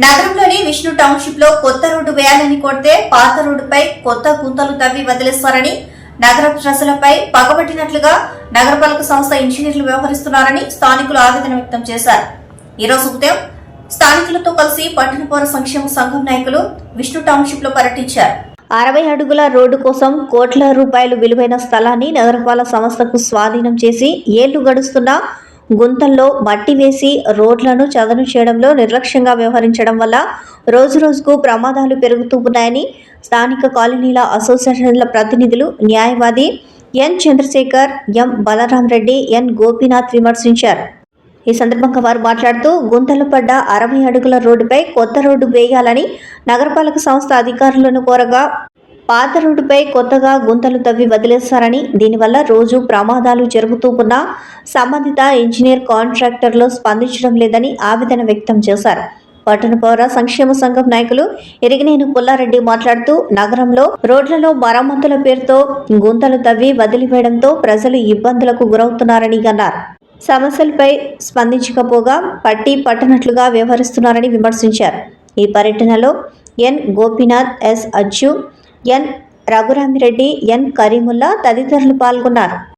నగరంలోని విష్ణు టౌన్షిప్ లో కొత్త రోడ్డు వేయాలని కోరితే పాత రోడ్డుపై కొత్త గుంతలు తవ్వి వదిలేస్తారని, నగర ప్రజలపై పగబట్టినట్లుగా నగరపాలక సంస్థ ఇంజనీర్లు వ్యవహరిస్తున్నారని స్థానికులు ఆవేదన వ్యక్తం చేశారు. ఈ రోజు ఉదయం స్థానికులతో కలిసి పట్టణ పౌర సంక్షేమ సంఘం నాయకులు విష్ణు టౌన్షిప్ లో పర్యటించారు. 60 అడుగుల రోడ్డు కోసం కోట్ల రూపాయలు విలువైన స్థలాన్ని నగరపాలక సంస్థకు స్వాధీనం చేసి ఏళ్లు గడుస్తున్నా గుంతల్లో మట్టి వేసి రోడ్లను చదును చేయడంలో నిర్లక్ష్యంగా వ్యవహరించడం వల్ల రోజురోజుకు ప్రమాదాలు పెరుగుతూ ఉన్నాయని స్థానిక కాలనీల అసోసియేషన్ల ప్రతినిధులు న్యాయవాది ఎన్ చంద్రశేఖర్, ఎం బలరాం రెడ్డి, ఎన్ గోపీనాథ్ విమర్శించారు. ఈ సందర్భంగా వారు మాట్లాడుతూ గుంతలు పడ్డ 60 అడుగుల రోడ్డుపై కొత్త రోడ్డు వేయాలని నగరపాలక సంస్థ అధికారులను కోరగా పాత రోడ్డుపై కొత్తగా గుంతలు తవ్వి వదిలేస్తారని, దీనివల్ల రోజు ప్రమాదాలు జరుగుతూ ఉన్నా సంబంధిత ఇంజనీర్ కాంట్రాక్టర్లు స్పందించడం లేదని ఆవేదన వ్యక్తం చేశారు. పట్టణ పౌర సంక్షేమ సంఘం నాయకులు ఎరిగినేని పుల్లారెడ్డి మాట్లాడుతూ నగరంలో రోడ్లలో మరమ్మతుల పేరుతో గుంతలు తవ్వి వదిలివేయడంతో ప్రజలు ఇబ్బందులకు గురవుతున్నారని అన్నారు. సమస్యలపై స్పందించకపోగా పట్టనట్లుగా వ్యవహరిస్తున్నారని విమర్శించారు. ఈ పర్యటనలో ఎన్ గోపీనాథ్, ఎస్ అజ్జు, ఎన్ రఘురామిరెడ్డి, ఎన్ కరీముల్లా తదితరులు పాల్గొన్నారు.